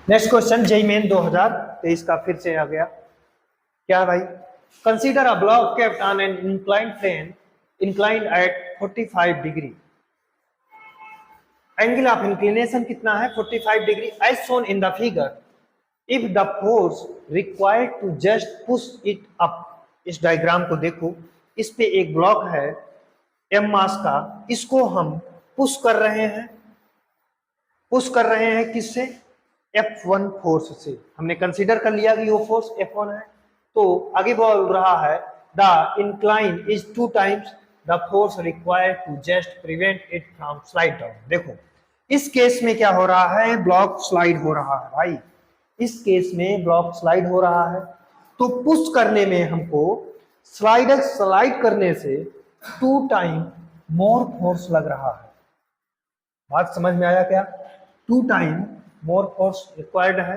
Next question JEE main 2023 का फिर से आ गया। क्या है भाई? Consider a block kept on an inclined plane inclined at 45 degree. Angle of inclination कितना है? 45 degree as shown in the figure. If the force required to just push it up. इस डायग्राम को देखो, इस पे एक ब्लॉक है M मास का, इसको हम पुश कर रहे हैं। पुश कर रहे हैं किससे? F1 फोर्स से। हमने कंसीडर कर लिया कि वो फोर्स F1 है। तो आगे बोल रहा है the incline is 2 times the force required to just prevent it from slide down. देखो इस केस में क्या हो रहा है? ब्लॉक स्लाइड हो रहा है भाई। इस केस में ब्लॉक स्लाइड हो रहा है, तो पुश करने में हमको स्लाइड करने से 2 टाइम मोर फोर्स लग रहा है। बात समझ में आया क्या? 2 टाइम मोर फोर्स रिक्वायर्ड है।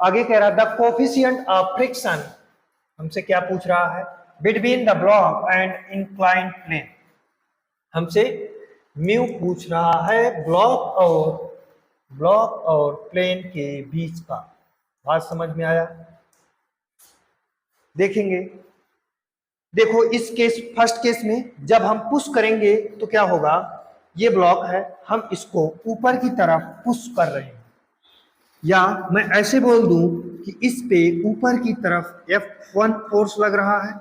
आगे कह रहा है द कोफिशिएंट ऑफ फ्रिक्शन, हमसे क्या पूछ रहा है? Between the block and inclined plane. हमसे म्यू पूछ रहा है ब्लॉक और प्लेन के बीच का। बात समझ में आया? देखेंगे, देखो इस केस फर्स्ट केस में जब हम पुश करेंगे तो क्या होगा? ये ब्लॉक है, हम इसको ऊपर की तरफ पुश कर रहे हैं, या मैं ऐसे बोल दूं कि इस पे ऊपर की तरफ F1 फोर्स लग रहा है।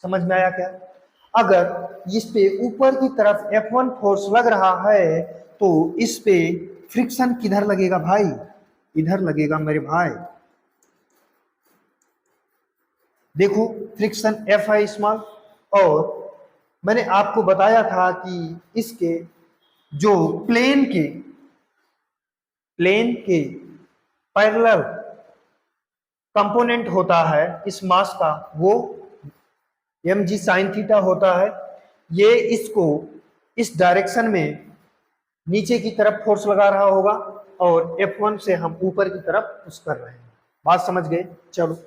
समझ में आया क्या? अगर इस पे ऊपर की तरफ F1 फोर्स लग रहा है तो इस पे फ्रिक्शन किधर लगेगा भाई? इधर लगेगा मेरे भाई। देखो फ्रिक्शन F है स्मॉल, और मैंने आपको बताया था कि इसके जो प्लेन के पैरेलल कंपोनेंट होता है इस मास का, वो mg sin थीटा होता है। ये इसको इस डायरेक्शन में नीचे की तरफ फोर्स लगा रहा होगा, और F1 से हम ऊपर की तरफ पुश कर रहे हैं। बात समझ गए? चलो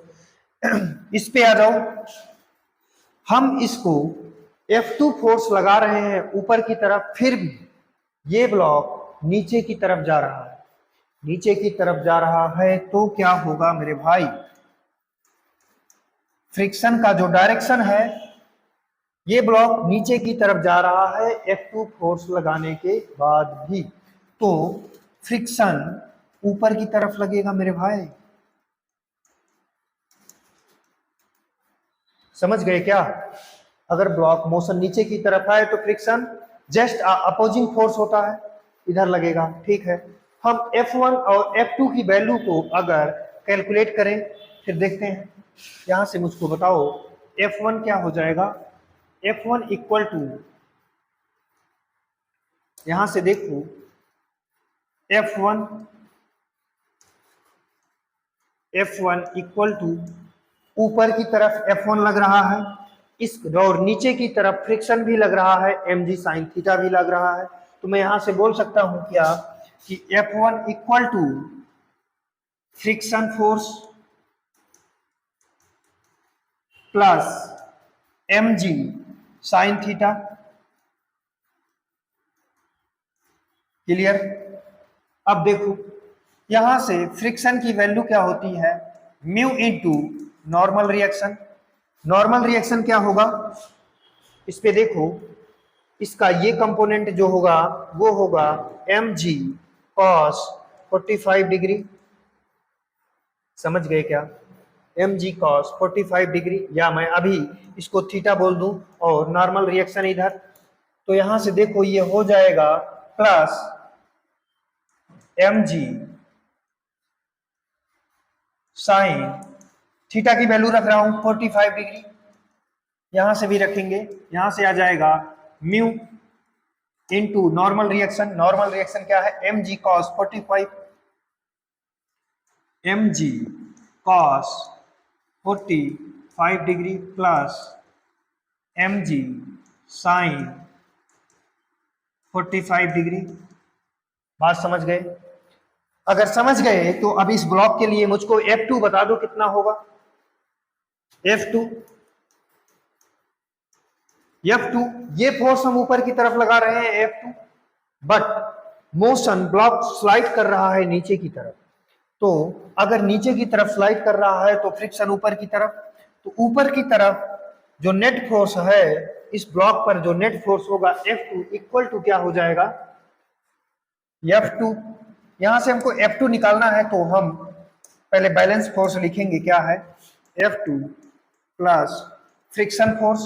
इस पे आ जाओ। हम इसको F2 फोर्स लगा रहे हैं ऊपर की तरफ, फिर भी ये ब्लॉक नीचे की तरफ जा रहा है। नीचे की तरफ जा रहा है तो क्या होगा मेरे भाई? फ्रिक्शन का जो डायरेक्शन है, ये ब्लॉक नीचे की तरफ जा रहा है F2 फोर्स लगाने के बाद भी, तो फ्रिक्शन ऊपर की तरफ लगेगा मेरे भाई। समझ गए क्या? अगर ब्लॉक मोशन नीचे की तरफ आए तो फ्रिक्शन जस्ट अपोजिंग फोर्स होता है, इधर लगेगा। ठीक है, हम F1 और F2 की वैल्यू को अगर कैलकुलेट करें फिर देखते हैं। यहां से मुझको बताओ F1 क्या हो जाएगा? F1 इक्वल टू, यहां से देखो F1 इक्वल टू, ऊपर की तरफ F1 लग रहा है इस, और नीचे की तरफ फ्रिक्शन भी लग रहा है, mg sin थीटा भी लग रहा है। तो मैं यहां से बोल सकता हूं क्या कि F1 equal to friction force plus mg sin theta. Clear? अब देखो यहां से फ्रिक्शन की वैल्यू क्या होती है? Mu into normal reaction. Normal reaction क्या होगा? इस पे देखो, इसका ये कंपोनेंट जो होगा वो होगा mg cos 45 डिग्री। समझ गए क्या? mg cos 45 डिग्री, या मैं अभी इसको थीटा बोल दूं और नॉर्मल रिएक्शन इधर, तो यहां से देखो ये हो जाएगा प्लस mg साइन थीटा की वैल्यू रख रहा हूं 45 डिग्री, यहां से भी रखेंगे, यहां से आ जाएगा mu into normal reaction. Normal reaction क्या है? mg cos 45, mg cos 45 degree plus mg sin 45 degree. बात समझ गए? अगर समझ गए तो अब इस ब्लॉक के लिए मुझको F2 बता दो कितना होगा? F2 ये फोर्स हम ऊपर की तरफ लगा रहे हैं F2, but motion block slide कर रहा है नीचे की तरफ। तो अगर नीचे की तरफ स्लाइड कर रहा है तो फ्रिक्शन ऊपर की तरफ, तो ऊपर की तरफ जो नेट फोर्स है इस ब्लॉक पर, जो नेट फोर्स होगा F2 इक्वल टू क्या हो जाएगा, F2। यहां से हमको F2 निकालना है तो हम पहले बैलेंस फोर्स लिखेंगे, क्या है, F2 plus friction force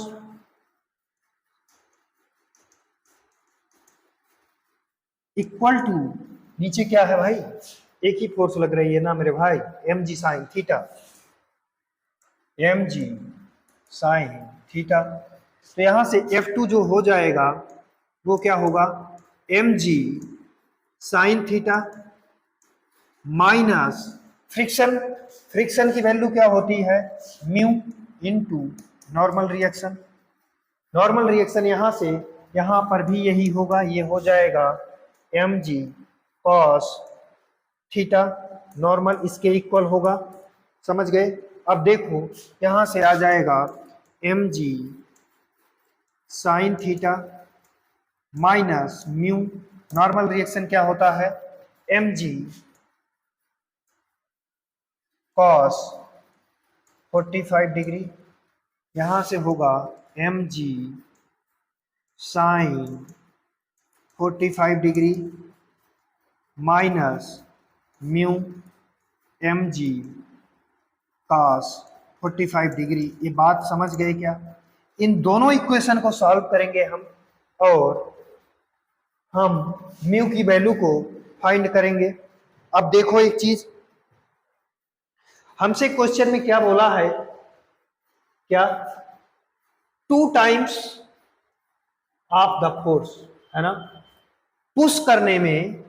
equal to, नीचे क्या है भाई, एक ही फोर्स लग रही है ना मेरे भाई, mg sine theta, mg sine theta. तो यहां से F2 जो हो जाएगा वो क्या होगा, mg sine theta minus friction, friction की वैल्यू क्या होती है, mu into normal reaction. Normal reaction यहां से यहां पर भी यही होगा, ये हो जाएगा mg cos थीटा, नॉर्मल इसके इक्वल होगा, समझ गए। अब देखो यहां से आ जाएगा mg sine theta minus mu, normal reaction क्या होता है, mg cos 45 डिग्री, यहां से होगा mg sine 45 degree minus mu mg cos 45 degree. ये बात समझ गए क्या। इन दोनों इक्वेशन को सॉल्व करेंगे हम और हम म्यू की वैल्यू को फाइंड करेंगे। अब देखो एक चीज, हमसे क्वेश्चन में क्या बोला है, क्या 2 टाइम्स ऑफ द फोर्स, है ना, पुश करने में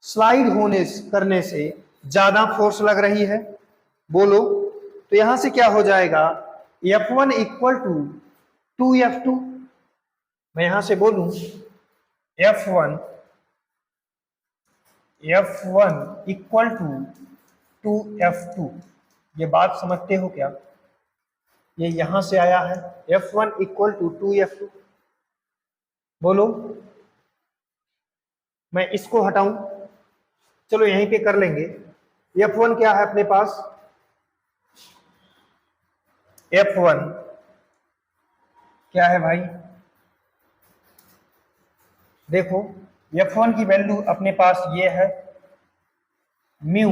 स्लाइड होने करने से ज्यादा फोर्स लग रही है, बोलो। तो यहां से क्या हो जाएगा, F1 इक्वल टू 2F2, मैं यहां से बोलूं F1 इक्वल टू 2F2, ये बात समझते हो क्या, ये यहां से आया है F1 इक्वल टू 2F2, बोलो। मैं इसको हटाऊं, चलो यहीं पे कर लेंगे। F1 क्या है अपने पास, F1 क्या है भाई, देखो F1 की वैल्यू अपने पास ये है म्यू,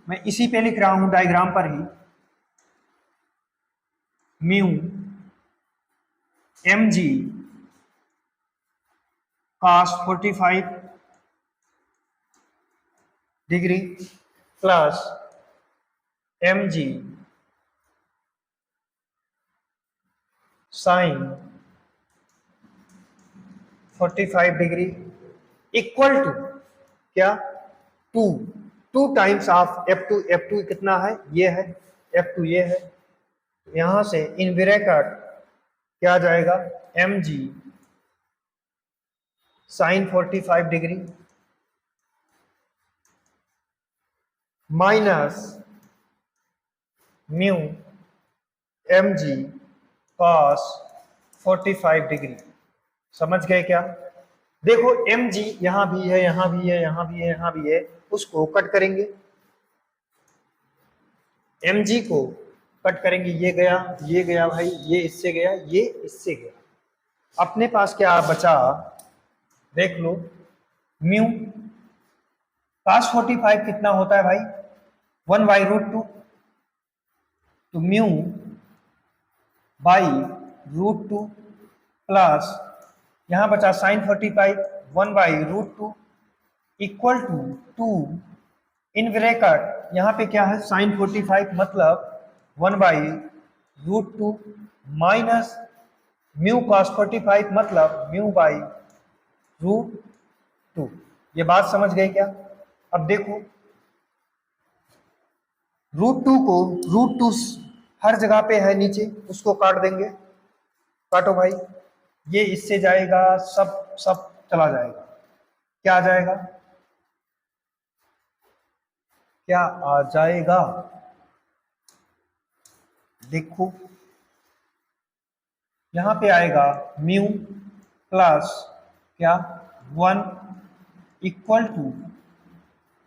मैं इसी पे लिख रहा हूं डायग्राम पर ही, mu mg cos 45 degree plus mg sine 45 degree equal to क्या, 2 टाइम्स ऑफ F2, F2 कितना है, ये है F2, ये है, यहां से इन ब्रैकेट क्या आ जाएगा, mg sine 45 degree minus mu mg cos 45 degree, समझ गए क्या। देखो mg यहां भी है, यहां भी है, यहां भी है, यहां भी है, उसको कट करेंगे, mg को कट करेंगे, ये गया भाई, ये इससे गया, ये इससे गया, अपने पास क्या बचा, देख लो, म्यू cos 45 कितना होता है भाई, 1/√2, तो म्यू √2 प्लस यहां बचा sine 45 1/√2 equal to 2 in bracket, यहां पे क्या है साइन 45 मतलब 1/√2 माइनस म्यू cos 45 मतलब म्यू/√2। ये बात समझ गए क्या। अब देखो √2 को √2 हर जगह पे है नीचे, उसको काट देंगे, काटो भाई, ये इससे जाएगा, सब सब चला जाएगा, क्या आ जाएगा, क्या आ जाएगा, देखो यहां पे आएगा म्यू प्लस क्या 1 इक्वल टू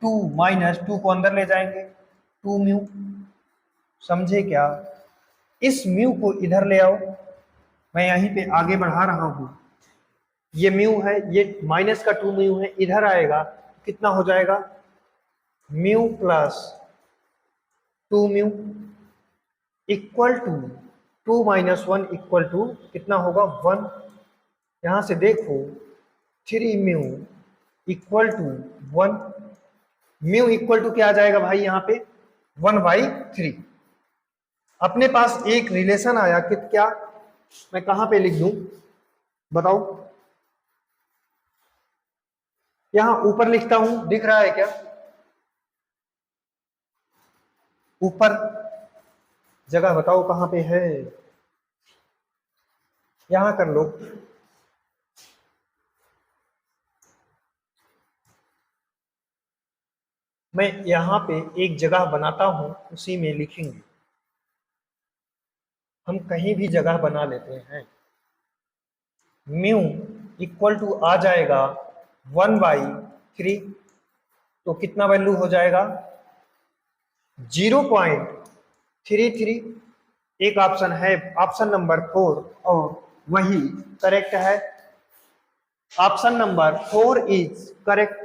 2 माइनस 2 को अंदर ले जाएंगे 2 म्यू, समझे क्या? इस म्यू को इधर ले आओ, मैं यहीं पे आगे बढ़ा रहा हूं, ये म्यू है, ये माइनस का 2 म्यू है, इधर आएगा कितना हो जाएगा mu plus 2 mu equal to 2 minus 1 equal to कितना होगा 1। यहां से देखो 3 mu equal to 1, mu equal to क्या आ जाएगा भाई यहाँ पे 1/3। अपने पास एक रिलेशन आया कि क्या, मैं कहां पे लिख दूं बताओ, यहां ऊपर लिखता हूं, दिख रहा है क्या ऊपर जगह बताओ कहां पे है, यहां कर लो, मैं यहां पे एक जगह बनाता हूं उसी में लिखेंगे, हम कहीं भी जगह बना लेते हैं। म्यू इक्वल टू आ जाएगा 1/3, तो कितना वैल्यू हो जाएगा 0.33। एक ऑप्शन है ऑप्शन नंबर 4 और वही करेक्ट है, ऑप्शन नंबर 4 इज करेक्ट।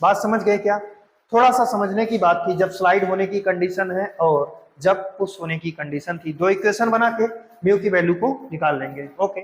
बात समझ गए क्या? थोड़ा सा समझने की बात थी, जब स्लाइड होने की कंडीशन है और जब पुश होने की कंडीशन थी, दो इक्वेशन बना के म्यू की वैल्यू को निकाल लेंगे। ओके।